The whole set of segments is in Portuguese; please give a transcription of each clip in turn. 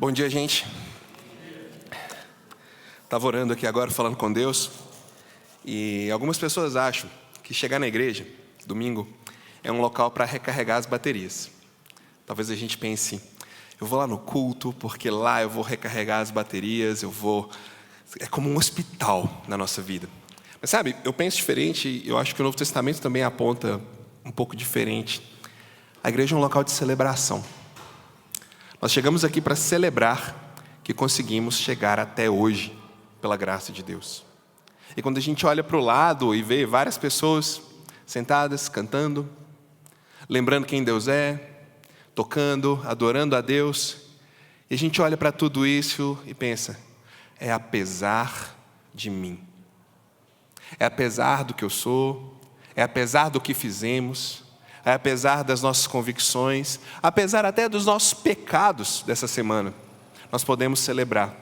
Bom dia, gente. Estava orando aqui agora, falando com Deus. E algumas pessoas acham que chegar na igreja, domingo, é um local para recarregar as baterias. Talvez a gente pense, eu vou lá no culto, porque lá eu vou recarregar as baterias, é como um hospital na nossa vida. Mas sabe, eu penso diferente, e eu acho que o Novo Testamento também aponta um pouco diferente. A igreja é um local de celebração. Nós chegamos aqui para celebrar que conseguimos chegar até hoje, pela graça de Deus. E quando a gente olha para o lado e vê várias pessoas sentadas, cantando, lembrando quem Deus é, tocando, adorando a Deus, e a gente olha para tudo isso e pensa, é apesar de mim. É apesar do que eu sou, é apesar do que fizemos, é apesar das nossas convicções, apesar até dos nossos pecados dessa semana, nós podemos celebrar.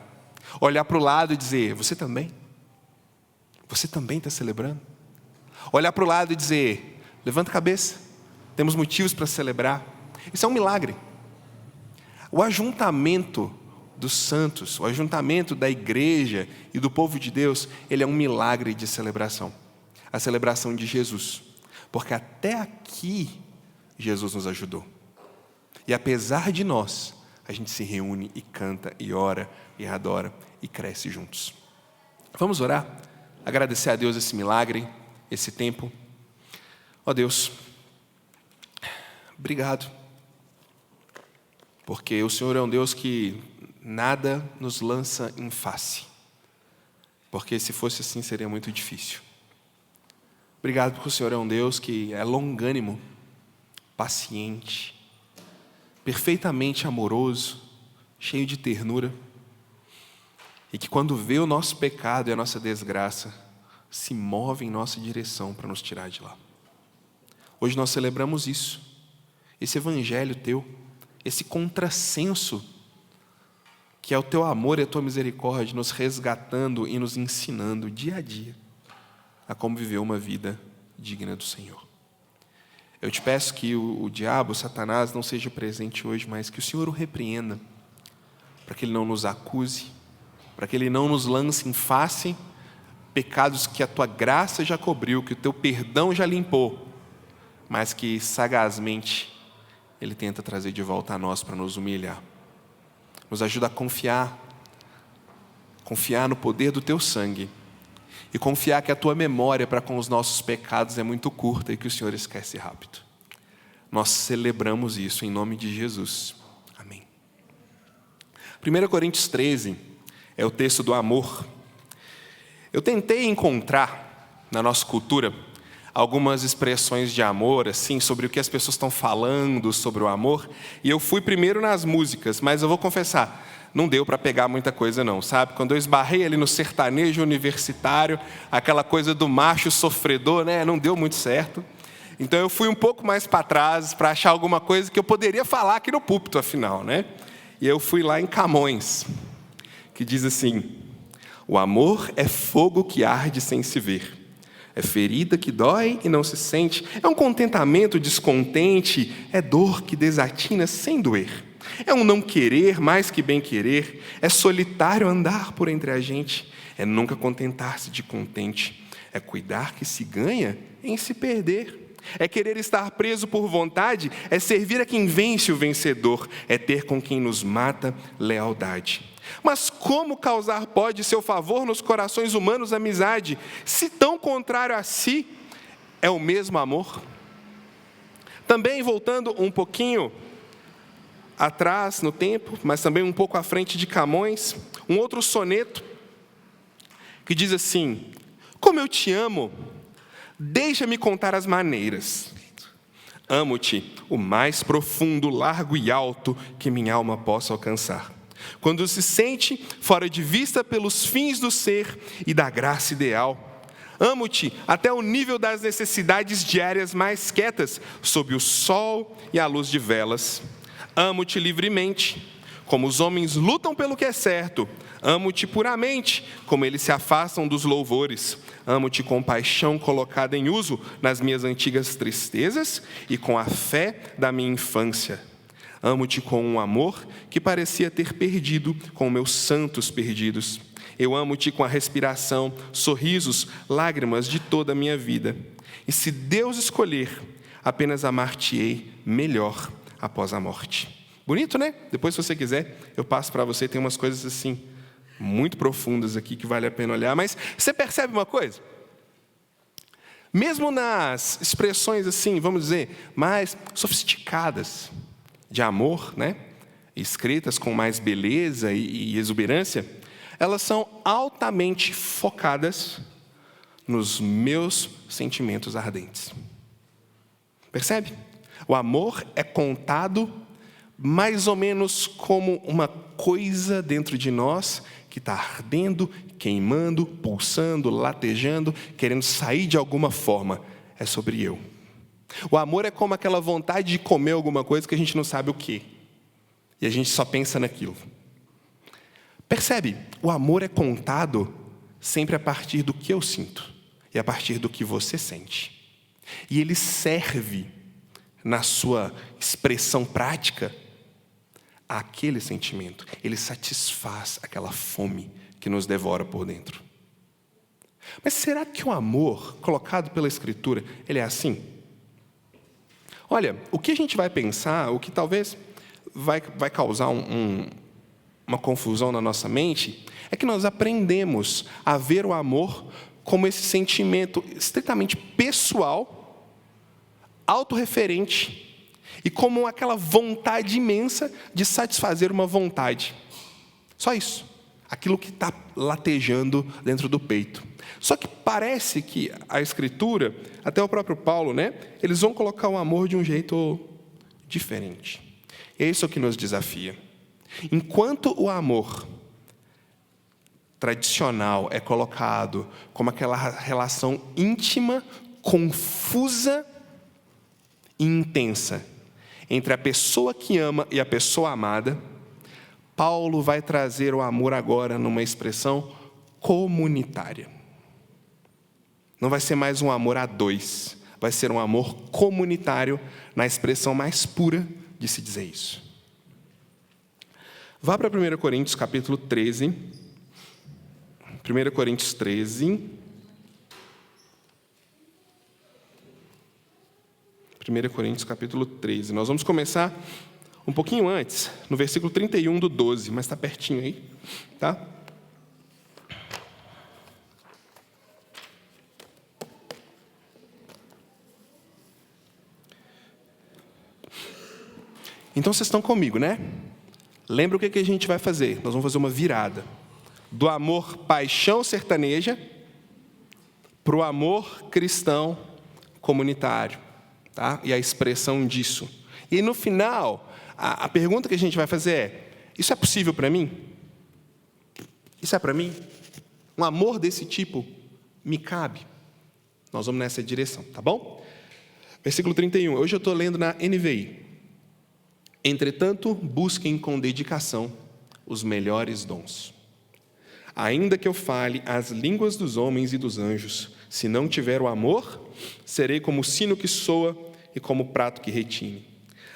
Olhar para o lado e dizer, você também? Você também está celebrando? Olhar para o lado e dizer, levanta a cabeça, temos motivos para celebrar. Isso é um milagre. O ajuntamento dos santos, o ajuntamento da igreja e do povo de Deus, ele é um milagre de celebração. A celebração de Jesus. Porque até aqui, Jesus nos ajudou. E apesar de nós, a gente se reúne e canta, e ora, e adora, e cresce juntos. Vamos orar? Agradecer a Deus esse milagre, esse tempo. Ó Deus, obrigado. Porque o Senhor é um Deus que nada nos lança em face. Porque se fosse assim, seria muito difícil. Obrigado porque o Senhor é um Deus que é longânimo, paciente, perfeitamente amoroso, cheio de ternura. E que quando vê o nosso pecado e a nossa desgraça, se move em nossa direção para nos tirar de lá. Hoje nós celebramos isso, esse evangelho teu, esse contrassenso, que é o teu amor e a tua misericórdia, nos resgatando e nos ensinando dia a dia a como viver uma vida digna do Senhor. Eu te peço que o diabo, o Satanás, não seja presente hoje, mas que o Senhor o repreenda, para que ele não nos acuse, para que ele não nos lance em face pecados que a tua graça já cobriu, que o teu perdão já limpou, mas que sagazmente ele tenta trazer de volta a nós para nos humilhar. Nos ajuda a confiar no poder do teu sangue e confiar que a tua memória para com os nossos pecados é muito curta e que o Senhor esquece rápido. Nós celebramos isso em nome de Jesus. Amém. 1 Coríntios 13 é o texto do amor. Eu tentei encontrar na nossa cultura algumas expressões de amor, assim, sobre o que as pessoas estão falando sobre o amor, e eu fui primeiro nas músicas, mas eu vou confessar, não deu para pegar muita coisa não, sabe? Quando eu esbarrei ali no sertanejo universitário, aquela coisa do macho sofredor, né? Não deu muito certo. Então eu fui um pouco mais para trás para achar alguma coisa que eu poderia falar aqui no púlpito, afinal, né? E eu fui lá em Camões, que diz assim, o amor é fogo que arde sem se ver. É ferida que dói e não se sente. É um contentamento descontente. É dor que desatina sem doer. É um não querer mais que bem querer. É solitário andar por entre a gente. É nunca contentar-se de contente. É cuidar que se ganha em se perder. É querer estar preso por vontade. É servir a quem vence o vencedor. É ter com quem nos mata lealdade. Mas como causar pode seu favor nos corações humanos amizade, se tão contrário a si é o mesmo amor? Também voltando um pouquinho atrás no tempo, mas também um pouco à frente de Camões, um outro soneto que diz assim, como eu te amo, deixa-me contar as maneiras. Amo-te o mais profundo, largo e alto que minha alma possa alcançar. Quando se sente fora de vista pelos fins do ser e da graça ideal. Amo-te até o nível das necessidades diárias mais quietas, sob o sol e a luz de velas. Amo-te livremente, como os homens lutam pelo que é certo. Amo-te puramente, como eles se afastam dos louvores. Amo-te com paixão colocada em uso nas minhas antigas tristezas e com a fé da minha infância. Amo-te com um amor que parecia ter perdido com meus santos perdidos. Eu amo-te com a respiração, sorrisos, lágrimas de toda a minha vida. E se Deus escolher, apenas amar-te-ei melhor após a morte. Bonito, né? Depois, se você quiser, eu passo para você. Tem umas coisas assim, muito profundas aqui que vale a pena olhar. Mas você percebe uma coisa? Mesmo nas expressões assim, vamos dizer, mais sofisticadas de amor, né? Escritas com mais beleza e exuberância, elas são altamente focadas nos meus sentimentos ardentes. Percebe? O amor é contado mais ou menos como uma coisa dentro de nós que está ardendo, queimando, pulsando, latejando, querendo sair de alguma forma. É sobre eu. O amor é como aquela vontade de comer alguma coisa que a gente não sabe o quê. E a gente só pensa naquilo. Percebe? O amor é contado sempre a partir do que eu sinto e a partir do que você sente. E ele serve, na sua expressão prática, àquele sentimento. Ele satisfaz aquela fome que nos devora por dentro. Mas será que o amor, colocado pela Escritura, ele é assim? Olha, o que a gente vai pensar, o que talvez vai causar uma confusão na nossa mente, é que nós aprendemos a ver o amor como esse sentimento estritamente pessoal, autorreferente, e como aquela vontade imensa de satisfazer uma vontade. Só isso. Aquilo que está latejando dentro do peito. Só que parece que a Escritura, até o próprio Paulo, né? Eles vão colocar o amor de um jeito diferente. E é isso que nos desafia. Enquanto o amor tradicional é colocado como aquela relação íntima, confusa e intensa entre a pessoa que ama e a pessoa amada, Paulo vai trazer o amor agora numa expressão comunitária. Não vai ser mais um amor a dois, vai ser um amor comunitário na expressão mais pura de se dizer isso. Vá para 1 Coríntios capítulo 13. 1 Coríntios 13. 1 Coríntios capítulo 13. Nós vamos começar um pouquinho antes, no versículo 31 do 12, mas está pertinho aí, tá? Então vocês estão comigo, né? Lembra o que a gente vai fazer? Nós vamos fazer uma virada. Do amor paixão sertaneja para o amor cristão comunitário. Tá? E a expressão disso. E no final, a pergunta que a gente vai fazer é: isso é possível para mim? Isso é para mim? Um amor desse tipo me cabe? Nós vamos nessa direção, tá bom? Versículo 31. Hoje eu estou lendo na NVI. Entretanto, busquem com dedicação os melhores dons. Ainda que eu fale as línguas dos homens e dos anjos, se não tiver o amor, serei como o sino que soa e como o prato que retine.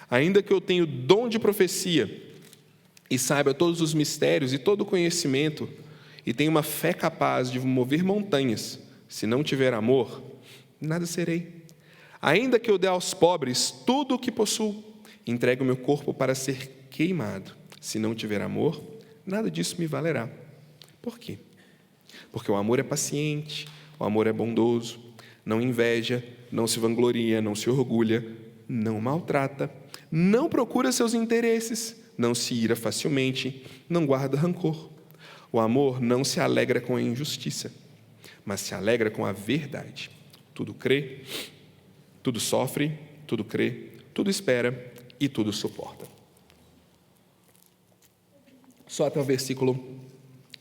Ainda que eu tenha o dom de profecia e saiba todos os mistérios e todo o conhecimento, e tenha uma fé capaz de mover montanhas, se não tiver amor, nada serei. Ainda que eu dê aos pobres tudo o que possuo, entregue o meu corpo para ser queimado, se não tiver amor, nada disso me valerá. Por quê? Porque o amor é paciente, o amor é bondoso, não inveja, não se vangloria, não se orgulha, não maltrata, não procura seus interesses, não se ira facilmente, não guarda rancor. O amor não se alegra com a injustiça, mas se alegra com a verdade. Tudo crê, tudo sofre, tudo crê, tudo espera e tudo suporta. Só até o versículo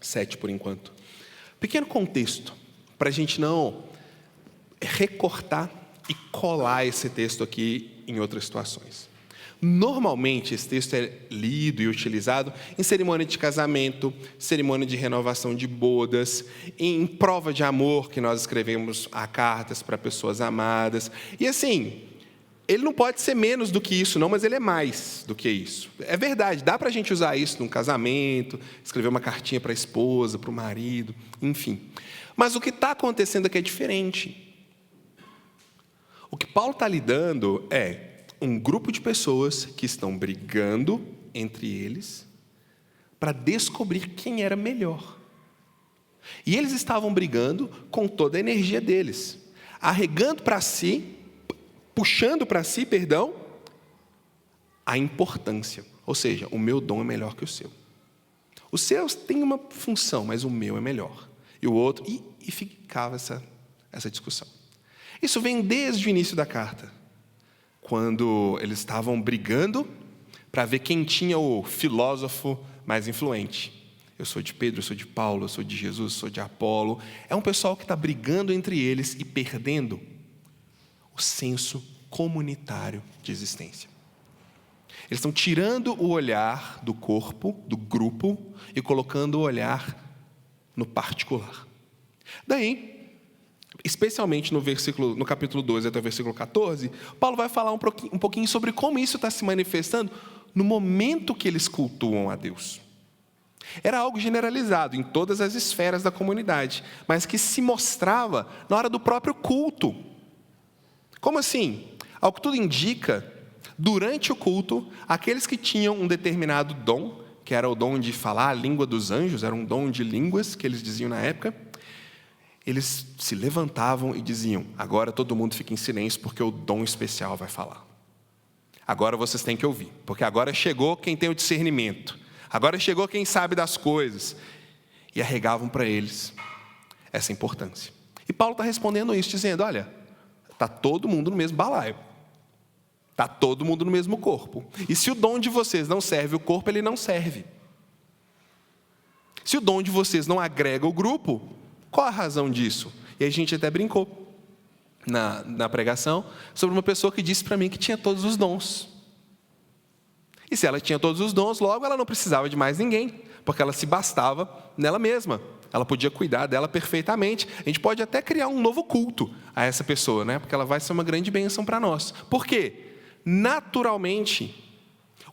7 por enquanto. Pequeno contexto, para a gente não recortar e colar esse texto aqui em outras situações. Normalmente, esse texto é lido e utilizado em cerimônia de casamento, cerimônia de renovação de bodas, em prova de amor, que nós escrevemos cartas para pessoas amadas. E assim, ele não pode ser menos do que isso, não, mas ele é mais do que isso. É verdade, dá para a gente usar isso num casamento, escrever uma cartinha para a esposa, para o marido, enfim. Mas o que está acontecendo aqui é diferente. O que Paulo está lidando é um grupo de pessoas que estão brigando entre eles para descobrir quem era melhor. E eles estavam brigando com toda a energia deles, arregando para si, puxando para si, a importância. Ou seja, o meu dom é melhor que o seu. Os seus têm uma função, mas o meu é melhor. E o outro, e ficava essa discussão. Isso vem desde o início da carta, quando eles estavam brigando para ver quem tinha o filósofo mais influente. Eu sou de Pedro, eu sou de Paulo, eu sou de Jesus, eu sou de Apolo. É um pessoal que está brigando entre eles e perdendo o senso comunitário de existência. Eles estão tirando o olhar do corpo, do grupo, e colocando o olhar no particular. Daí, especialmente no capítulo 12 até o versículo 14, Paulo vai falar um pouquinho sobre como isso está se manifestando no momento que eles cultuam a Deus. Era algo generalizado em todas as esferas da comunidade, mas que se mostrava na hora do próprio culto. Como assim? Ao que tudo indica, durante o culto, aqueles que tinham um determinado dom, que era o dom de falar a língua dos anjos, era um dom de línguas que eles diziam na época, eles se levantavam e diziam: agora todo mundo fica em silêncio porque o dom especial vai falar. Agora vocês têm que ouvir, porque agora chegou quem tem o discernimento. Agora chegou quem sabe das coisas. E arregavam para eles essa importância. E Paulo está respondendo isso, dizendo: olha, está todo mundo no mesmo balaio. Está todo mundo no mesmo corpo. E se o dom de vocês não serve o corpo, ele não serve. Se o dom de vocês não agrega o grupo, qual a razão disso? E a gente até brincou na pregação sobre uma pessoa que disse para mim que tinha todos os dons. E se ela tinha todos os dons, logo ela não precisava de mais ninguém, porque ela se bastava nela mesma. Ela podia cuidar dela perfeitamente. A gente pode até criar um novo culto a essa pessoa, né? Porque ela vai ser uma grande bênção para nós. Por quê? Naturalmente,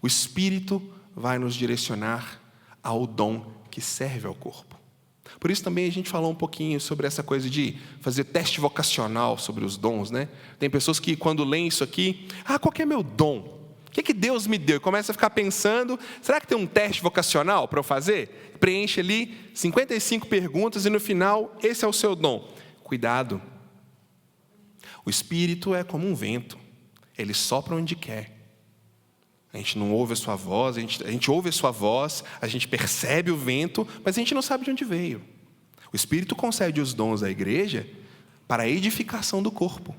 o Espírito vai nos direcionar ao dom que serve ao corpo. Por isso também a gente falou um pouquinho sobre essa coisa de fazer teste vocacional sobre os dons, né? Tem pessoas que quando leem isso aqui, qual que é meu dom? O que Deus me deu? E começa a ficar pensando, será que tem um teste vocacional para eu fazer? Preenche ali 55 perguntas e no final, esse é o seu dom. Cuidado. O Espírito é como um vento. Ele sopra onde quer. A gente não ouve a sua voz, a gente ouve a sua voz, a gente percebe o vento, mas a gente não sabe de onde veio. O Espírito concede os dons à igreja para a edificação do corpo.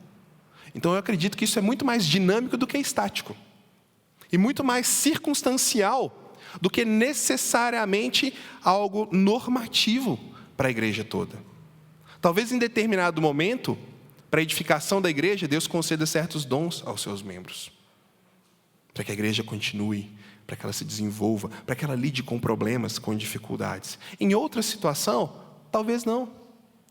Então eu acredito que isso é muito mais dinâmico do que estático. E muito mais circunstancial do que necessariamente algo normativo para a igreja toda. Talvez em determinado momento, para a edificação da igreja, Deus conceda certos dons aos seus membros. Para que a igreja continue, para que ela se desenvolva, para que ela lide com problemas, com dificuldades. Em outra situação, talvez não.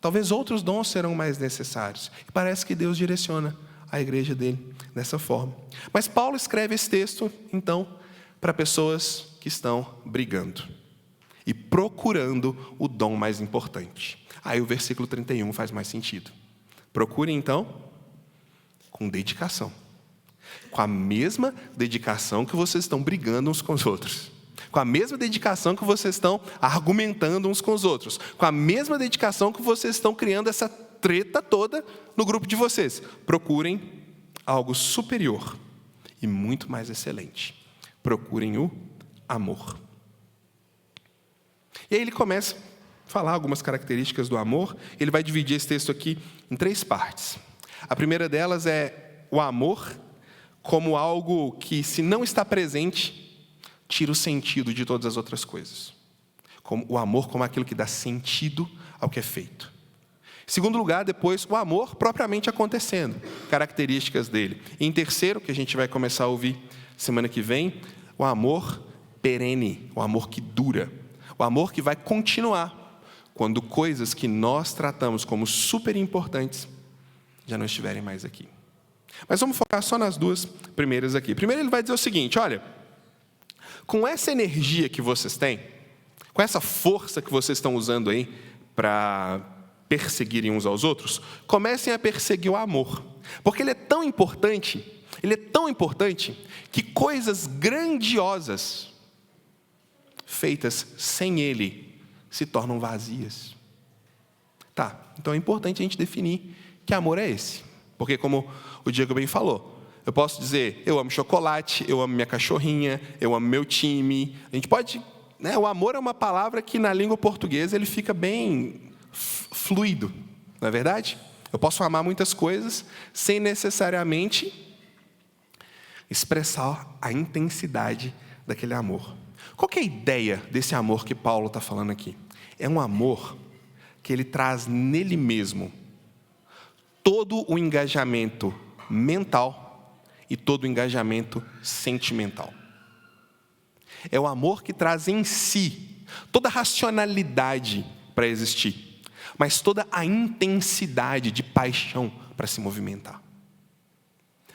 Talvez outros dons serão mais necessários. E parece que Deus direciona a igreja dele dessa forma. Mas Paulo escreve esse texto, então, para pessoas que estão brigando e procurando o dom mais importante. Aí o versículo 31 faz mais sentido. Procurem, então, com dedicação. Com a mesma dedicação que vocês estão brigando uns com os outros. Com a mesma dedicação que vocês estão argumentando uns com os outros. Com a mesma dedicação que vocês estão criando essa treta toda no grupo de vocês. Procurem algo superior e muito mais excelente. Procurem o amor. E aí ele começa a falar algumas características do amor. Ele vai dividir esse texto aqui em 3 partes. A primeira delas é o amor como algo que, se não está presente, tira o sentido de todas as outras coisas. Como o amor como aquilo que dá sentido ao que é feito. Em segundo lugar, depois, o amor propriamente acontecendo, características dele. E em terceiro, que a gente vai começar a ouvir semana que vem, o amor perene, o amor que dura, o amor que vai continuar quando coisas que nós tratamos como super importantes já não estiverem mais aqui. Mas vamos focar só nas duas primeiras aqui. Primeiro ele vai dizer o seguinte, olha, com essa energia que vocês têm, com essa força que vocês estão usando aí para perseguirem uns aos outros, comecem a perseguir o amor. Porque ele é tão importante que coisas grandiosas feitas sem ele se tornam vazias. Tá, então é importante a gente definir que amor é esse. Porque como o Diego bem falou, eu posso dizer, eu amo chocolate, eu amo minha cachorrinha, eu amo meu time. A gente pode, né, o amor é uma palavra que na língua portuguesa ele fica bem fluido, não é verdade? Eu posso amar muitas coisas sem necessariamente expressar a intensidade daquele amor. Qual que é a ideia desse amor que Paulo está falando aqui? É um amor que ele traz nele mesmo todo o engajamento mental e todo o engajamento sentimental. É o amor que traz em si toda a racionalidade para existir, mas toda a intensidade de paixão para se movimentar.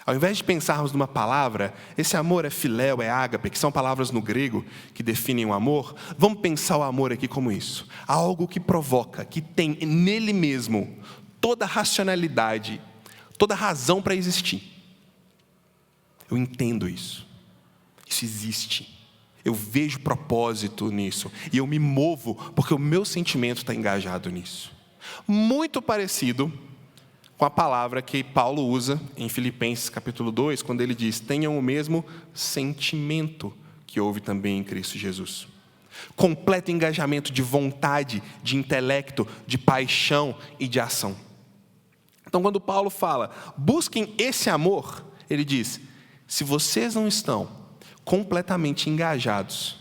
Ao invés de pensarmos numa palavra, esse amor é filéu, é ágape, que são palavras no grego que definem o amor, vamos pensar o amor aqui como isso. Algo que provoca, que tem nele mesmo toda a racionalidade, toda a razão para existir. Eu entendo isso. Isso existe. Eu vejo propósito nisso. E eu me movo porque o meu sentimento está engajado nisso. Muito parecido com a palavra que Paulo usa em Filipenses capítulo 2, quando ele diz, tenham o mesmo sentimento que houve também em Cristo Jesus. Completo engajamento de vontade, de intelecto, de paixão e de ação. Então, quando Paulo fala, busquem esse amor, ele diz, se vocês não estão completamente engajados,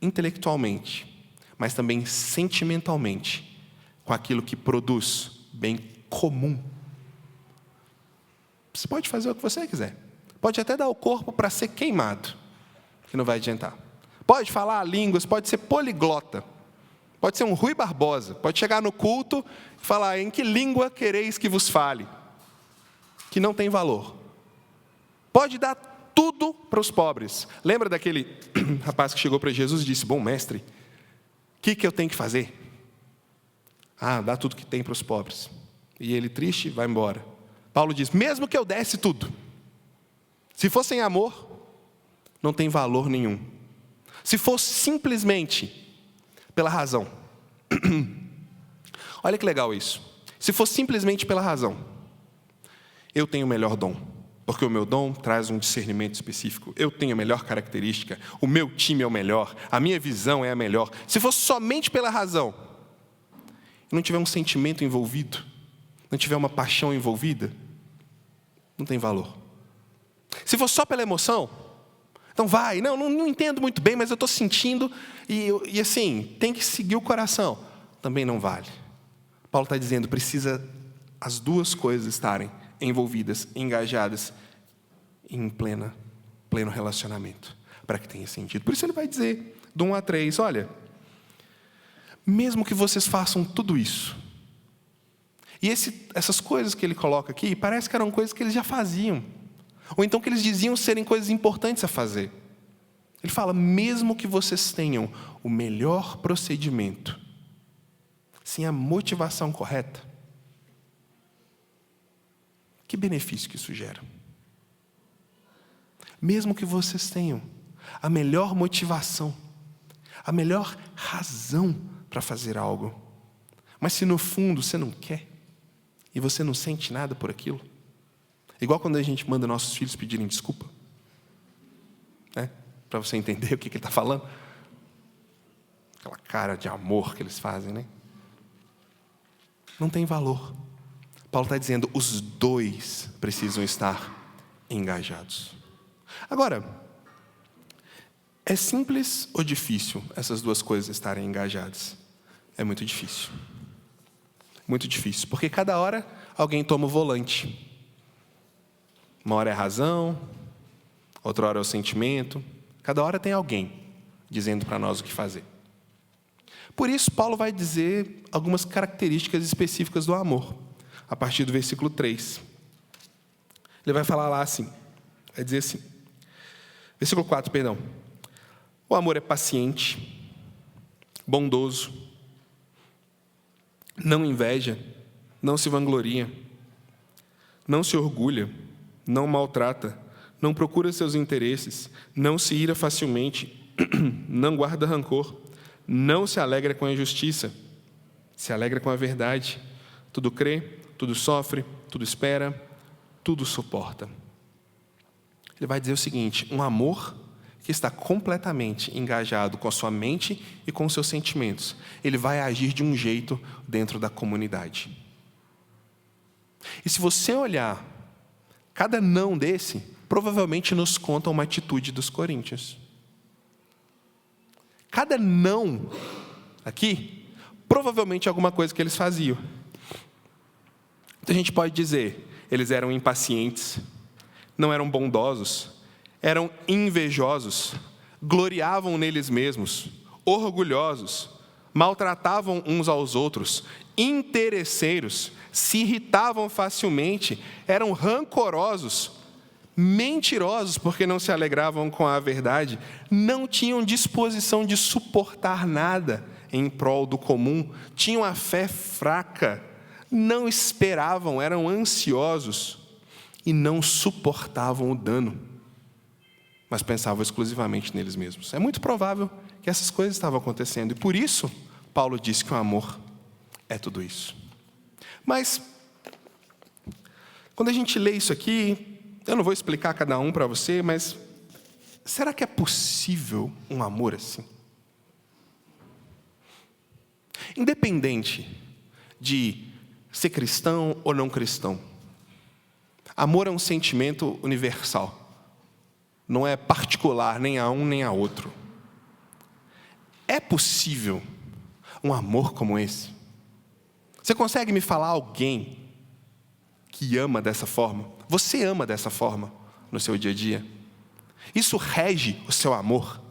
intelectualmente, mas também sentimentalmente, com aquilo que produz bem comum, você pode fazer o que você quiser. Pode até dar o corpo para ser queimado, que não vai adiantar. Pode falar línguas, pode ser poliglota. Pode ser um Rui Barbosa. Pode chegar no culto e falar, em que língua quereis que vos fale? Que não tem valor. Pode dar tudo para os pobres. Lembra daquele rapaz que chegou para Jesus e disse, bom mestre, o que eu tenho que fazer? Ah, dá tudo que tem para os pobres. E ele triste, vai embora. Paulo diz, mesmo que eu desse tudo, se fosse sem amor, não tem valor nenhum. Se fosse simplesmente pela razão. Olha que legal isso. Se fosse simplesmente pela razão, eu tenho o melhor dom, porque o meu dom traz um discernimento específico. Eu tenho a melhor característica, o meu time é o melhor, a minha visão é a melhor. Se fosse somente pela razão, e não tiver um sentimento envolvido, não tiver uma paixão envolvida, não tem valor. Se for só pela emoção, então vai, não entendo muito bem, mas eu estou sentindo, e assim, tem que seguir o coração, também não vale. Paulo está dizendo, precisa as duas coisas estarem envolvidas, engajadas, em pleno relacionamento, para que tenha sentido. Por isso ele vai dizer, do 1 a 3, olha, mesmo que vocês façam tudo isso, e essas coisas que ele coloca aqui, parece que eram coisas que eles já faziam. Ou então que eles diziam serem coisas importantes a fazer. Ele fala, mesmo que vocês tenham o melhor procedimento, sem a motivação correta, que benefício que isso gera? Mesmo que vocês tenham a melhor motivação, a melhor razão para fazer algo, mas se no fundo você não quer, e você não sente nada por aquilo, igual quando a gente manda nossos filhos pedirem desculpa, né? Para você entender o que ele está falando. Aquela cara de amor que eles fazem, né? Não tem valor. Paulo está dizendo, os dois precisam estar engajados. Agora, é simples ou difícil essas duas coisas estarem engajadas? É muito difícil. Muito difícil, porque cada hora alguém toma o volante. Uma hora é a razão, outra hora é o sentimento. Cada hora tem alguém dizendo para nós o que fazer. Por isso, Paulo vai dizer algumas características específicas do amor, a partir do versículo 3. Ele vai falar lá assim, vai dizer assim, versículo 4, perdão. O amor é paciente, bondoso, não inveja, não se vangloria, não se orgulha, não maltrata, não procura seus interesses, não se ira facilmente, não guarda rancor, não se alegra com a injustiça, se alegra com a verdade, tudo crê, tudo sofre, tudo espera, tudo suporta. Ele vai dizer o seguinte, um amor que está completamente engajado com a sua mente e com os seus sentimentos, ele vai agir de um jeito dentro da comunidade. E se você olhar, cada não desse, provavelmente nos conta uma atitude dos coríntios. Cada não aqui, provavelmente alguma coisa que eles faziam. Então a gente pode dizer, eles eram impacientes, não eram bondosos, eram invejosos, gloriavam neles mesmos, orgulhosos, maltratavam uns aos outros, interesseiros, se irritavam facilmente, eram rancorosos, mentirosos porque não se alegravam com a verdade, não tinham disposição de suportar nada em prol do comum, tinham a fé fraca, não esperavam, eram ansiosos e não suportavam o dano, mas pensavam exclusivamente neles mesmos. É muito provável que essas coisas estavam acontecendo e por isso Paulo diz que o amor é tudo isso. Mas quando a gente lê isso aqui, eu não vou explicar cada um para você, mas será que é possível um amor assim? Independente de ser cristão ou não cristão, amor é um sentimento universal. Não é particular nem a um nem a outro. É possível um amor como esse? Você consegue me falar alguém que ama dessa forma? Você ama dessa forma no seu dia a dia? Isso rege o seu amor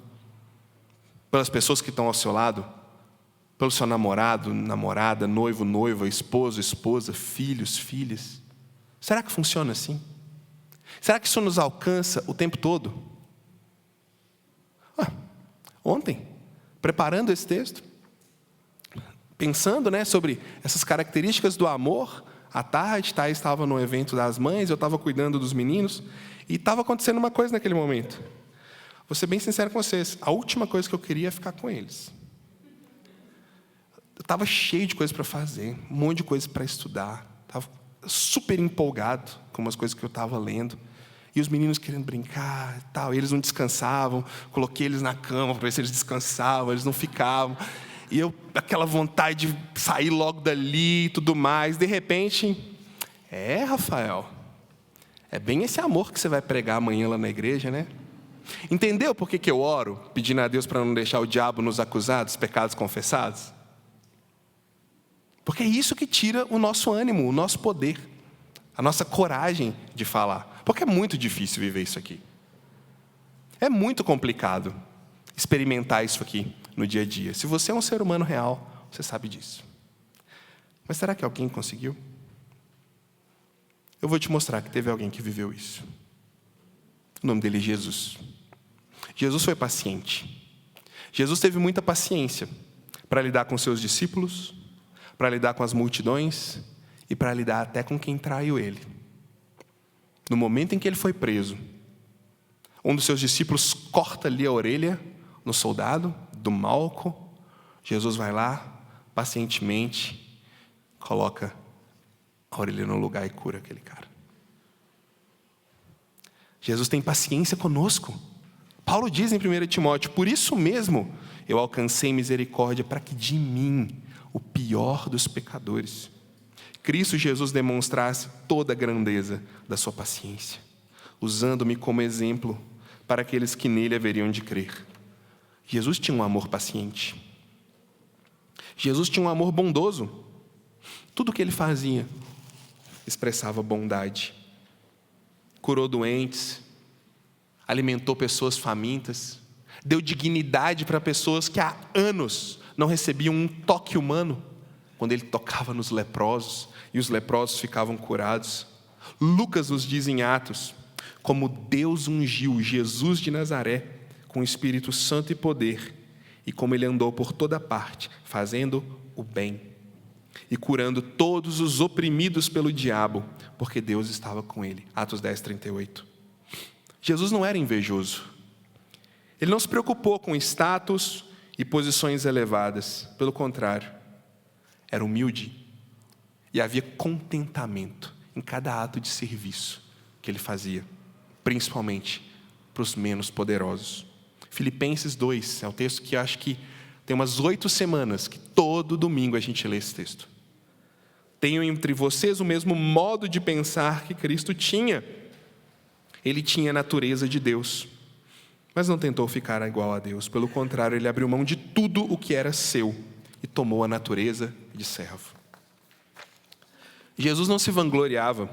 pelas pessoas que estão ao seu lado? Pelo seu namorado, namorada, noivo, noiva, esposo, esposa, filhos, filhas? Será que funciona assim? Será que isso nos alcança o tempo todo? Ontem, preparando esse texto, pensando sobre essas características do amor, à tarde, Thaís estava no evento das mães, eu estava cuidando dos meninos, e estava acontecendo uma coisa naquele momento. Vou ser bem sincero com vocês, a última coisa que eu queria é ficar com eles. Eu estava cheio de coisas para fazer, um monte de coisas para estudar, estava super empolgado com umas coisas que eu estava lendo, e os meninos querendo brincar e tal, e eles não descansavam, coloquei eles na cama para ver se eles descansavam, eles não ficavam, e eu, aquela vontade de sair logo dali e tudo mais, de repente, Rafael, é bem esse amor que você vai pregar amanhã lá na igreja, né? Entendeu por que eu oro, pedindo a Deus para não deixar o diabo nos acusar dos pecados confessados? Porque é isso que tira o nosso ânimo, o nosso poder, a nossa coragem de falar. Porque é muito difícil viver isso aqui. É muito complicado experimentar isso aqui no dia a dia. Se você é um ser humano real, você sabe disso. Mas será que alguém conseguiu? Eu vou te mostrar que teve alguém que viveu isso. O nome dele é Jesus. Jesus foi paciente. Jesus teve muita paciência para lidar com seus discípulos, para lidar com as multidões e para lidar até com quem traiu ele. No momento em que ele foi preso, um dos seus discípulos corta ali a orelha no soldado, do Malco. Jesus vai lá, pacientemente, coloca a orelha no lugar e cura aquele cara. Jesus tem paciência conosco. Paulo diz em 1 Timóteo, por isso mesmo eu alcancei misericórdia para que de mim, o pior dos pecadores, Cristo Jesus demonstrasse toda a grandeza da sua paciência, usando-me como exemplo para aqueles que nele haveriam de crer. Jesus tinha um amor paciente. Jesus tinha um amor bondoso. Tudo o que ele fazia expressava bondade. Curou doentes, alimentou pessoas famintas, deu dignidade para pessoas que há anos não recebiam um toque humano, quando ele tocava nos leprosos, e os leprosos ficavam curados. Lucas nos diz em Atos como Deus ungiu Jesus de Nazaré com o Espírito Santo e poder, e como ele andou por toda parte, fazendo o bem e curando todos os oprimidos pelo diabo, porque Deus estava com ele. Atos 10:38. Jesus não era invejoso. Ele não se preocupou com status e posições elevadas. Pelo contrário, era humilde e havia contentamento em cada ato de serviço que ele fazia, principalmente para os menos poderosos. Filipenses 2 é um texto que acho que tem umas 8 semanas que todo domingo a gente lê esse texto. Tenham entre vocês o mesmo modo de pensar que Cristo tinha. Ele tinha a natureza de Deus, mas não tentou ficar igual a Deus. Pelo contrário, ele abriu mão de tudo o que era seu e tomou a natureza de servo. Jesus não se vangloriava,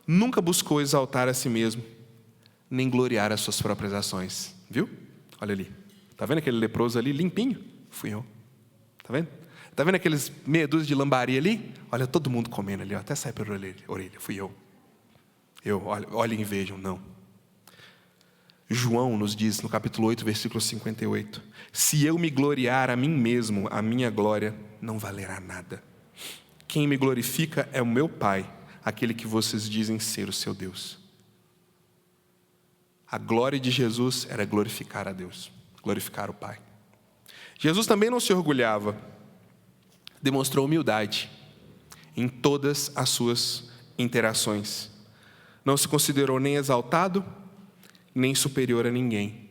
nunca buscou exaltar a si mesmo, nem gloriar as suas próprias ações. Viu? Olha ali. Está vendo aquele leproso ali, limpinho? Fui eu. Está vendo? Está vendo aqueles meia dúzia de lambaria ali? Olha, todo mundo comendo ali, ó, até sai pela orelha. Fui eu. Olhem e vejam, não. João nos diz no capítulo 8, versículo 58, se eu me gloriar a mim mesmo, a minha glória não valerá nada. Quem me glorifica é o meu Pai, aquele que vocês dizem ser o seu Deus. A glória de Jesus era glorificar a Deus, glorificar o Pai. Jesus também não se orgulhava, demonstrou humildade em todas as suas interações. Não se considerou nem exaltado, nem superior a ninguém,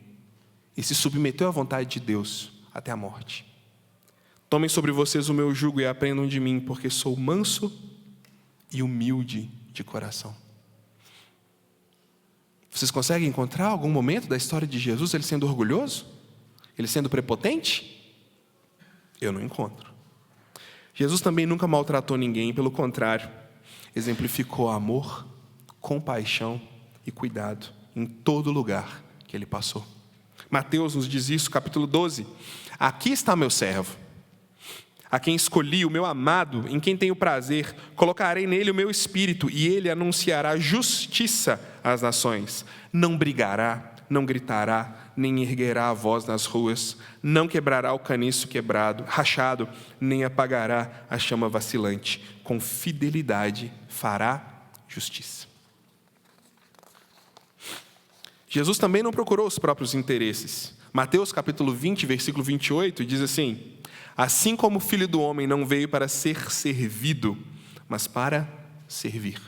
e se submeteu à vontade de Deus até a morte. Tomem sobre vocês o meu jugo e aprendam de mim, porque sou manso e humilde de coração. Vocês conseguem encontrar algum momento da história de Jesus ele sendo orgulhoso? Ele sendo prepotente? Eu não encontro. Jesus também nunca maltratou ninguém, pelo contrário, exemplificou amor, compaixão e cuidado em todo lugar que ele passou. Mateus nos diz isso, capítulo 12. Aqui está meu servo, a quem escolhi, o meu amado, em quem tenho prazer. Colocarei nele o meu espírito, e ele anunciará justiça às nações. Não brigará, não gritará, nem erguerá a voz nas ruas. Não quebrará o caniço rachado, nem apagará a chama vacilante. Com fidelidade fará justiça. Jesus também não procurou os próprios interesses. Mateus capítulo 20, versículo 28, diz assim: assim como o Filho do Homem não veio para ser servido, mas para servir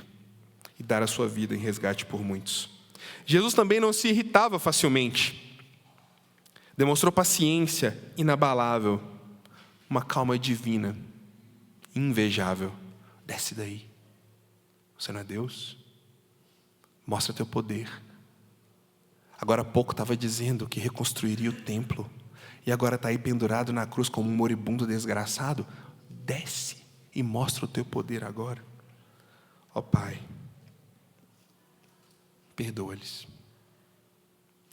e dar a sua vida em resgate por muitos. Jesus também não se irritava facilmente. Demonstrou paciência inabalável, uma calma divina, invejável. Desce daí. Você não é Deus? Mostra teu poder. Agora há pouco estava dizendo que reconstruiria o templo, e agora está aí pendurado na cruz como um moribundo desgraçado. Desce e mostra o teu poder agora. Ó Pai, perdoa-lhes.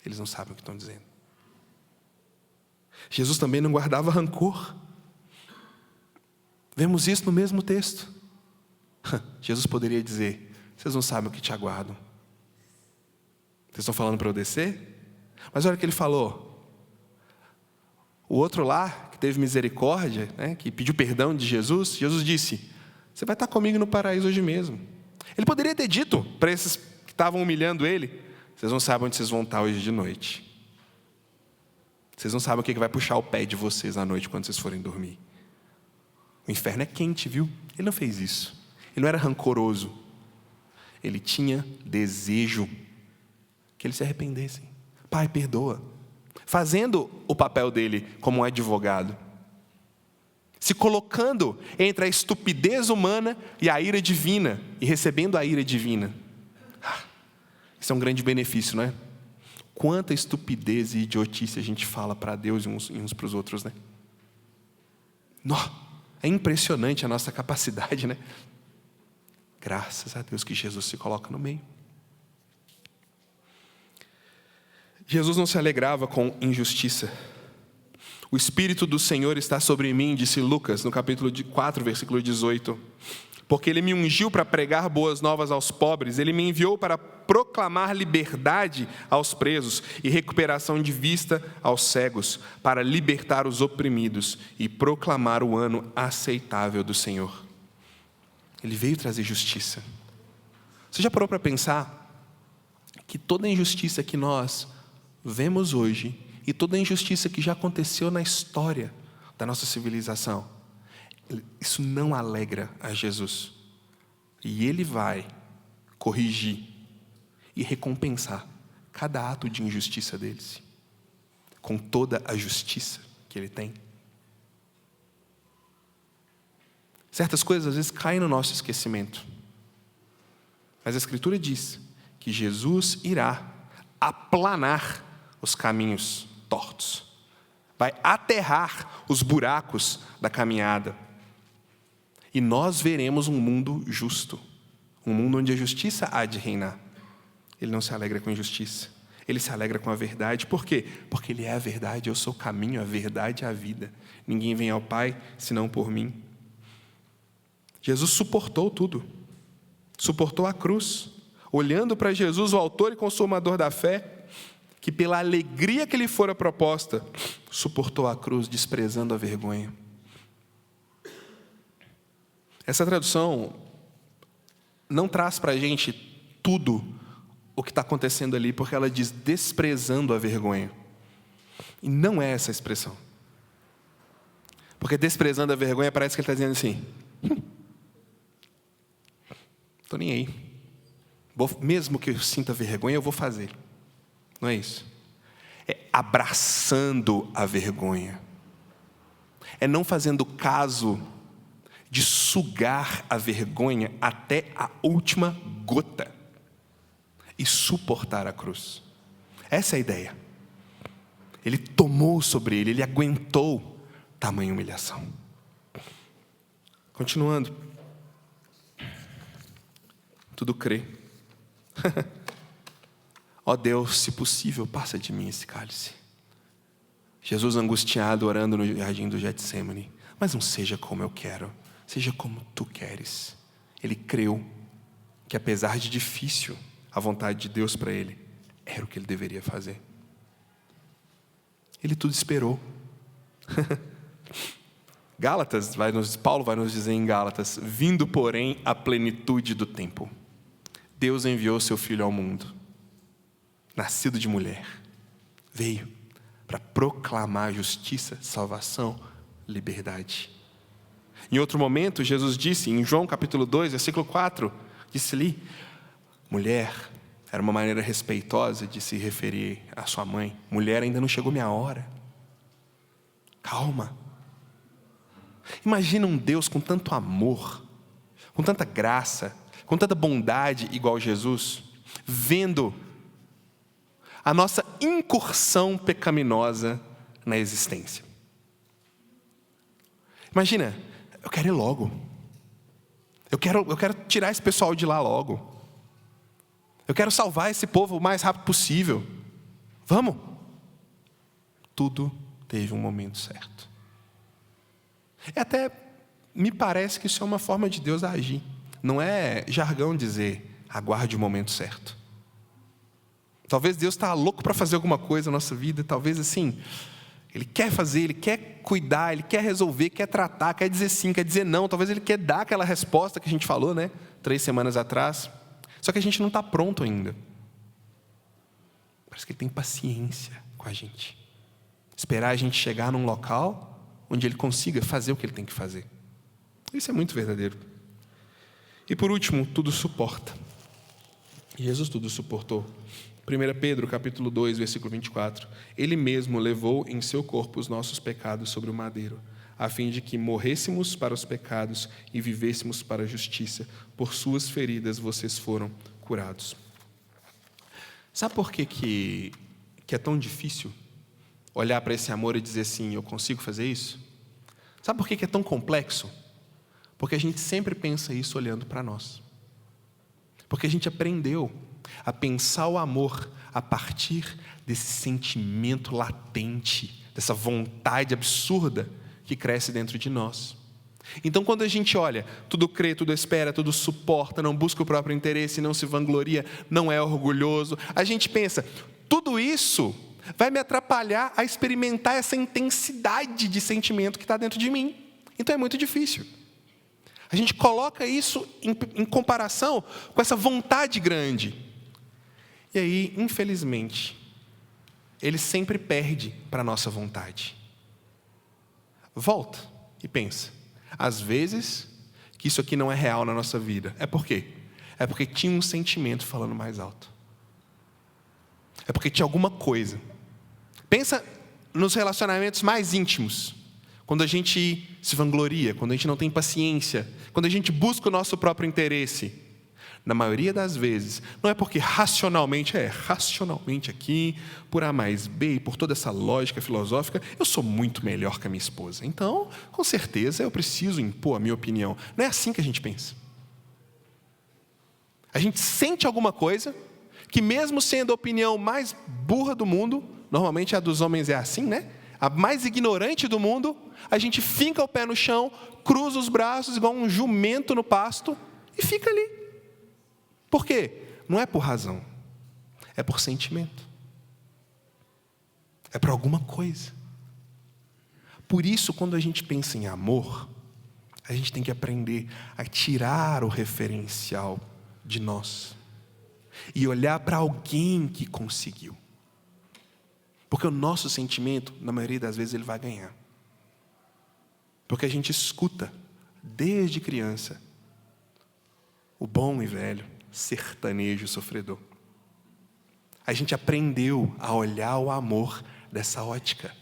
Eles não sabem o que estão dizendo. Jesus também não guardava rancor. Vemos isso no mesmo texto. Jesus poderia dizer: vocês não sabem o que te aguardam. Vocês estão falando para eu descer? Mas olha o que ele falou. O outro lá, que teve misericórdia, né, que pediu perdão de Jesus, Jesus disse: você vai estar comigo no paraíso hoje mesmo. Ele poderia ter dito para esses que estavam humilhando ele: vocês não sabem onde vocês vão estar hoje de noite. Vocês não sabem o que vai puxar o pé de vocês à noite quando vocês forem dormir. O inferno é quente, viu? Ele não fez isso. Ele não era rancoroso. Ele tinha desejo que eles se arrependessem. Pai, perdoa. Fazendo o papel dele como um advogado. Se colocando entre a estupidez humana e a ira divina. E recebendo a ira divina. Isso é um grande benefício, não é? Quanta estupidez e idiotice a gente fala para Deus e uns para os outros, né? É impressionante a nossa capacidade, né? Graças a Deus que Jesus se coloca no meio. Jesus não se alegrava com injustiça. O Espírito do Senhor está sobre mim, disse Lucas, no capítulo 4, versículo 18. Porque ele me ungiu para pregar boas novas aos pobres, ele me enviou para proclamar liberdade aos presos e recuperação de vista aos cegos, para libertar os oprimidos e proclamar o ano aceitável do Senhor. Ele veio trazer justiça. Você já parou para pensar que toda injustiça que nós vemos hoje e toda injustiça que já aconteceu na história da nossa civilização, isso não alegra a Jesus. E Ele vai corrigir e recompensar cada ato de injustiça deles, com toda a justiça que Ele tem. Certas coisas às vezes caem no nosso esquecimento. Mas a Escritura diz que Jesus irá aplanar os caminhos tortos. Vai aterrar os buracos da caminhada. E nós veremos um mundo justo. Um mundo onde a justiça há de reinar. Ele não se alegra com a injustiça. Ele se alegra com a verdade. Por quê? Porque Ele é a verdade. Eu sou o caminho, a verdade e a vida. Ninguém vem ao Pai, senão por mim. Jesus suportou tudo. Suportou a cruz. Olhando para Jesus, o autor e consumador da fé, que pela alegria que lhe fora proposta, suportou a cruz, desprezando a vergonha. Essa tradução não traz para a gente tudo o que está acontecendo ali, porque ela diz desprezando a vergonha. E não é essa a expressão. Porque desprezando a vergonha parece que ele está dizendo assim, estou nem aí. Mesmo que eu sinta vergonha, eu vou fazer. Não é isso. É abraçando a vergonha. É não fazendo caso de sugar a vergonha até a última gota e suportar a cruz. Essa é a ideia. Ele tomou sobre ele, ele aguentou tamanha humilhação. Continuando. Tudo crê. Ó Deus, se possível, passa de mim esse cálice. Jesus angustiado, orando no jardim do Getsemane. Mas não seja como eu quero, seja como tu queres. Ele creu que apesar de difícil, a vontade de Deus para ele era o que ele deveria fazer. Ele tudo esperou. Paulo vai nos dizer em Gálatas, vindo porém a plenitude do tempo. Deus enviou seu Filho ao mundo, nascido de mulher. Veio para proclamar justiça, salvação, liberdade. Em outro momento, Jesus disse, em João capítulo 2, versículo 4, disse-lhe, mulher, era uma maneira respeitosa de se referir à sua mãe. Mulher, ainda não chegou minha hora. Calma. Imagina um Deus com tanto amor, com tanta graça, com tanta bondade igual Jesus, vendo a nossa incursão pecaminosa na existência. Imagina, eu quero ir logo. Eu quero tirar esse pessoal de lá logo. Eu quero salvar esse povo o mais rápido possível. Vamos? Tudo teve um momento certo. E até me parece que isso é uma forma de Deus agir. Não é jargão dizer, aguarde o momento certo. Talvez Deus está louco para fazer alguma coisa na nossa vida. Talvez assim, Ele quer fazer, Ele quer cuidar, Ele quer resolver, quer tratar, quer dizer sim, quer dizer não. Talvez Ele quer dar aquela resposta que a gente falou, 3 semanas atrás. Só que a gente não está pronto ainda. Parece que Ele tem paciência com a gente. Esperar a gente chegar num local onde Ele consiga fazer o que Ele tem que fazer. Isso é muito verdadeiro. E por último, tudo suporta. Jesus tudo suportou. 1 Pedro, capítulo 2, versículo 24. Ele mesmo levou em seu corpo os nossos pecados sobre o madeiro, a fim de que morrêssemos para os pecados e vivêssemos para a justiça. Por suas feridas vocês foram curados. Sabe por que é tão difícil olhar para esse amor e dizer assim, eu consigo fazer isso? Sabe por que é tão complexo? Porque a gente sempre pensa isso olhando para nós. Porque a gente aprendeu a pensar o amor a partir desse sentimento latente, dessa vontade absurda que cresce dentro de nós. Então, quando a gente olha, tudo crê, tudo espera, tudo suporta, não busca o próprio interesse, não se vangloria, não é orgulhoso, a gente pensa, tudo isso vai me atrapalhar a experimentar essa intensidade de sentimento que está dentro de mim. Então é muito difícil. A gente coloca isso em comparação com essa vontade grande. E aí, infelizmente, ele sempre perde para a nossa vontade. Volta e pensa. Às vezes, que isso aqui não é real na nossa vida. É por quê? É porque tinha um sentimento falando mais alto. É porque tinha alguma coisa. Pensa nos relacionamentos mais íntimos. Quando a gente se vangloria, quando a gente não tem paciência, quando a gente busca o nosso próprio interesse. Na maioria das vezes, não é porque racionalmente aqui, por A mais B e por toda essa lógica filosófica, eu sou muito melhor que a minha esposa. Então, com certeza, eu preciso impor a minha opinião. Não é assim que a gente pensa. A gente sente alguma coisa que, mesmo sendo a opinião mais burra do mundo, normalmente a dos homens é assim, né? A mais ignorante do mundo, a gente finca o pé no chão, cruza os braços igual um jumento no pasto e fica ali. Por quê? Não é por razão, é por sentimento. É por alguma coisa. Por isso, quando a gente pensa em amor, a gente tem que aprender a tirar o referencial de nós e olhar para alguém que conseguiu. Porque o nosso sentimento, na maioria das vezes, ele vai ganhar. Porque a gente escuta, desde criança, o bom e velho sertanejo sofredor. A gente aprendeu a olhar o amor dessa ótica.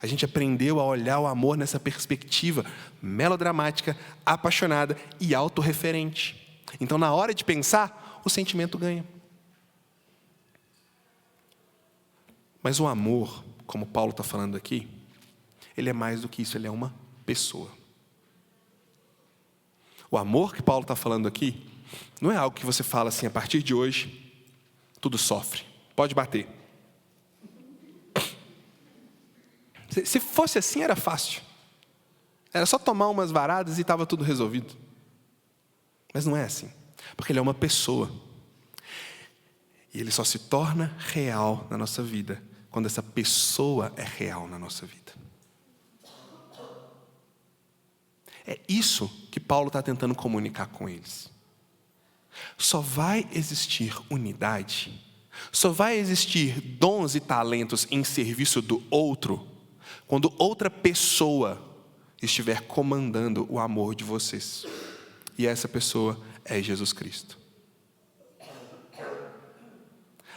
A gente aprendeu a olhar o amor nessa perspectiva melodramática, apaixonada e autorreferente. Então, na hora de pensar, o sentimento ganha. Mas o amor, como Paulo está falando aqui, ele é mais do que isso, ele é uma pessoa. O amor que Paulo está falando aqui, não é algo que você fala assim, a partir de hoje, tudo sofre, pode bater. Se fosse assim, era fácil. Era só tomar umas varadas e estava tudo resolvido. Mas não é assim, porque ele é uma pessoa. E ele só se torna real na nossa vida quando essa pessoa é real na nossa vida. É isso que Paulo está tentando comunicar com eles. Só vai existir unidade, só vai existir dons e talentos em serviço do outro, quando outra pessoa estiver comandando o amor de vocês. E essa pessoa é Jesus Cristo.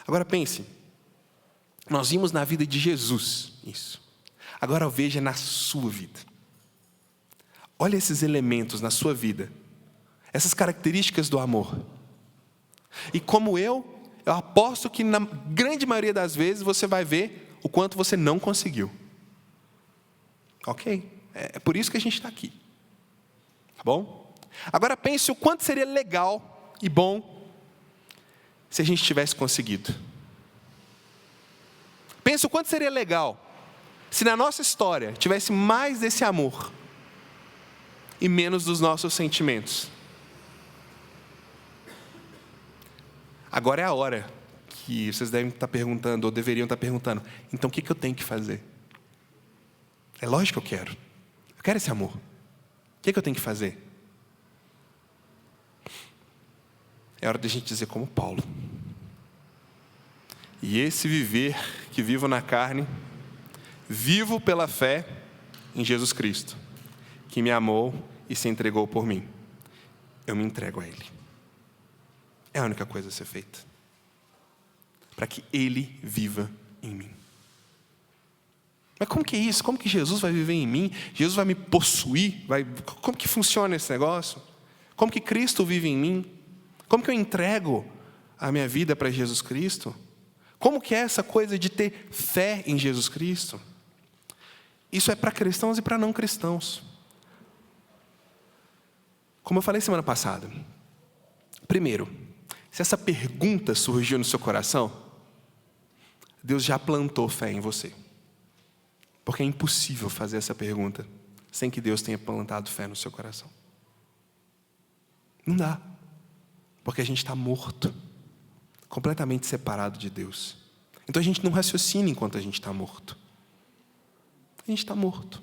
Agora pense, nós vimos na vida de Jesus isso. Agora veja na sua vida. Olha esses elementos na sua vida, essas características do amor. E como eu aposto que na grande maioria das vezes você vai ver o quanto você não conseguiu. Ok? É por isso que a gente está aqui. Tá bom? Agora pense o quanto seria legal e bom se a gente tivesse conseguido. Pense o quanto seria legal se na nossa história tivesse mais desse amor e menos dos nossos sentimentos. Agora é a hora que vocês devem estar perguntando, ou deveriam estar perguntando, então o que eu tenho que fazer? É lógico que eu quero. Eu quero esse amor. O que eu tenho que fazer? É hora de a gente dizer como Paulo. E esse viver que vivo na carne, vivo pela fé em Jesus Cristo, que me amou e se entregou por mim. Eu me entrego a Ele. É a única coisa a ser feita. Para que Ele viva em mim. Mas como que é isso? Como que Jesus vai viver em mim? Jesus vai me possuir? Como que funciona esse negócio? Como que Cristo vive em mim? Como que eu entrego a minha vida para Jesus Cristo? Como que é essa coisa de ter fé em Jesus Cristo? Isso é para cristãos e para não cristãos. Como eu falei semana passada. Primeiro, se essa pergunta surgiu no seu coração, Deus já plantou fé em você. Porque é impossível fazer essa pergunta sem que Deus tenha plantado fé no seu coração. Não dá. Porque a gente está morto. Completamente separado de Deus. Então a gente não raciocina enquanto a gente está morto. A gente está morto.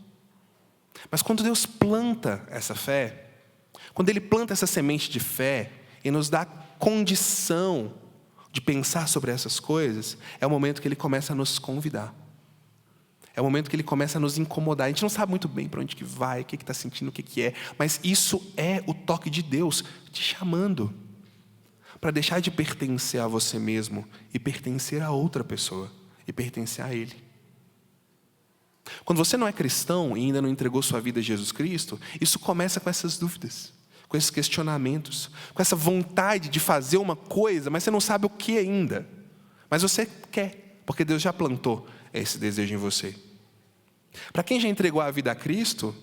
Mas quando Deus planta essa fé, quando Ele planta essa semente de fé e nos dá condição de pensar sobre essas coisas, é o momento que Ele começa a nos convidar. É o momento que Ele começa a nos incomodar. A gente não sabe muito bem para onde que vai, o que está sentindo, o que é. Mas isso é o toque de Deus te chamando para deixar de pertencer a você mesmo e pertencer a outra pessoa. E pertencer a Ele. Quando você não é cristão e ainda não entregou sua vida a Jesus Cristo, isso começa com essas dúvidas, com esses questionamentos, com essa vontade de fazer uma coisa, mas você não sabe o que ainda. Mas você quer, porque Deus já plantou esse desejo em você. Para quem já entregou a vida a Cristo,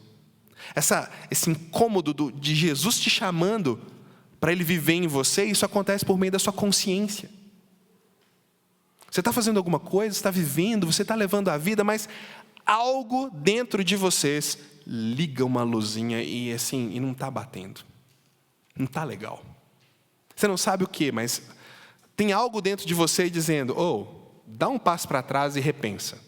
esse incômodo de Jesus te chamando para Ele viver em você, isso acontece por meio da sua consciência. Você está fazendo alguma coisa, você está vivendo, você está levando a vida, mas algo dentro de vocês liga uma luzinha e não está batendo. Não está legal. Você não sabe o que, mas tem algo dentro de você dizendo, dá um passo para trás e repensa.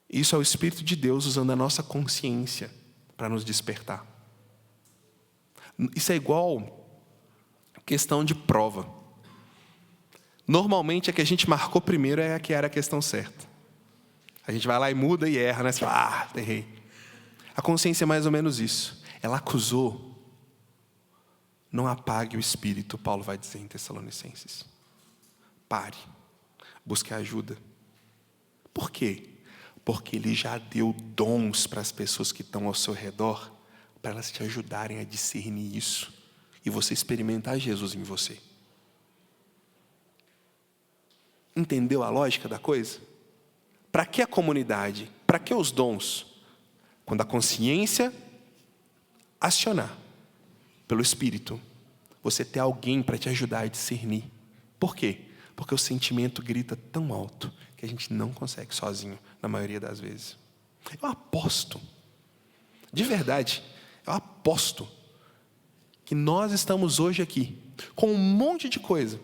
Isso é o Espírito de Deus usando a nossa consciência para nos despertar. Isso é igual questão de prova. Normalmente a que a gente marcou primeiro é a que era a questão certa. A gente vai lá e muda e erra, né? Você fala, errei. A consciência é mais ou menos isso. Ela acusou. Não apague o espírito, Paulo vai dizer em Tessalonicenses. Pare. Busque ajuda. Por quê? Porque Ele já deu dons para as pessoas que estão ao seu redor, para elas te ajudarem a discernir isso. E você experimentar Jesus em você. Entendeu a lógica da coisa? Para que a comunidade? Para que os dons? Quando a consciência acionar pelo Espírito, você ter alguém para te ajudar a discernir. Por quê? Porque o sentimento grita tão alto que a gente não consegue sozinho, na maioria das vezes. Eu aposto, de verdade, eu aposto que nós estamos hoje aqui com um monte de coisa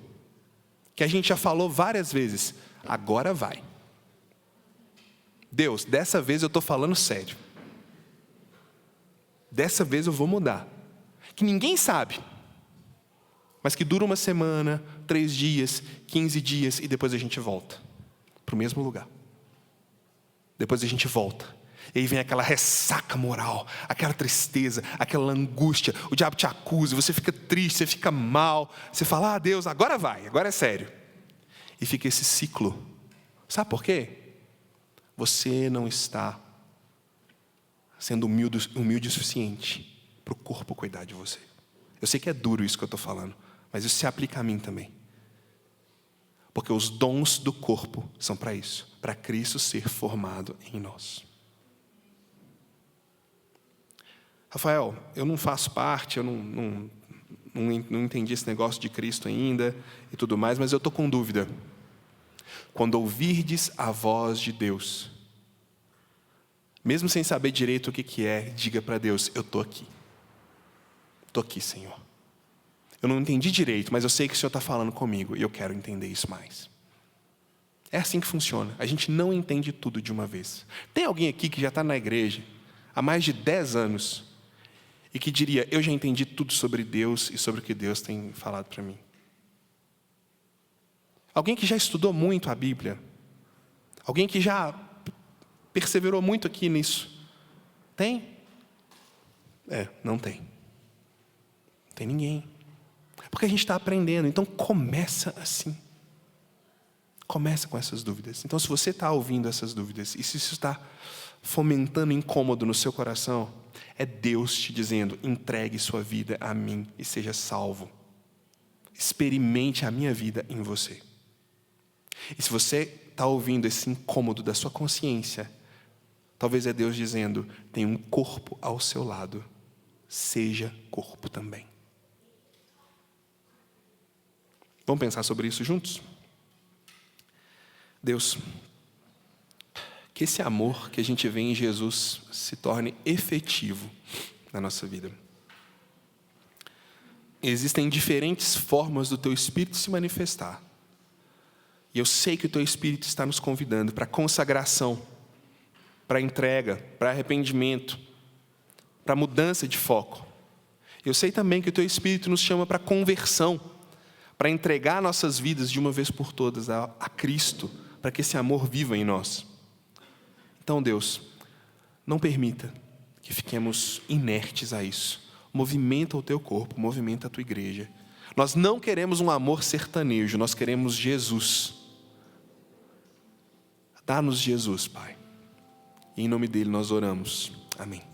que a gente já falou várias vezes. Agora vai. Deus, dessa vez eu estou falando sério. Dessa vez eu vou mudar. Que ninguém sabe. Mas que dura uma semana, 3 dias, 15 dias e depois a gente volta para o mesmo lugar. Depois a gente volta. E aí vem aquela ressaca moral, aquela tristeza, aquela angústia. O diabo te acusa, você fica triste, você fica mal. Você fala, Deus, agora vai, agora é sério. E fica esse ciclo. Sabe por quê? Você não está sendo humilde o suficiente para o corpo cuidar de você. Eu sei que é duro isso que eu estou falando, mas isso se aplica a mim também. Porque os dons do corpo são para isso, para Cristo ser formado em nós. Rafael, eu não faço parte, eu não entendi esse negócio de Cristo ainda e tudo mais, mas eu estou com dúvida. Quando ouvirdes a voz de Deus, mesmo sem saber direito o que é, diga para Deus, eu estou aqui. Estou aqui, Senhor. Eu não entendi direito, mas eu sei que o Senhor está falando comigo e eu quero entender isso mais. É assim que funciona. A gente não entende tudo de uma vez. Tem alguém aqui que já está na igreja há mais de 10 anos e que diria, eu já entendi tudo sobre Deus e sobre o que Deus tem falado para mim? Alguém que já estudou muito a Bíblia? Alguém que já perseverou muito aqui nisso? Tem? Não tem. Não tem ninguém. Porque a gente está aprendendo. Então começa assim. Começa com essas dúvidas. Então se você está ouvindo essas dúvidas e se isso está fomentando incômodo no seu coração, é Deus te dizendo, entregue sua vida a mim e seja salvo. Experimente a minha vida em você. E se você está ouvindo esse incômodo da sua consciência, talvez é Deus dizendo, tem um corpo ao seu lado, seja corpo também. Vamos pensar sobre isso juntos? Deus, Que esse amor que a gente vê em Jesus se torne efetivo na nossa vida. Existem diferentes formas do Teu Espírito se manifestar. E eu sei que o Teu Espírito está nos convidando para consagração, para entrega, para arrependimento, para mudança de foco. Eu sei também que o Teu Espírito nos chama para conversão, para entregar nossas vidas de uma vez por todas a Cristo, para que esse amor viva em nós. Então, Deus, não permita que fiquemos inertes a isso. Movimenta o Teu corpo, movimenta a Tua igreja. Nós não queremos um amor sertanejo, nós queremos Jesus. Dá-nos Jesus, Pai. E em nome dele nós oramos. Amém.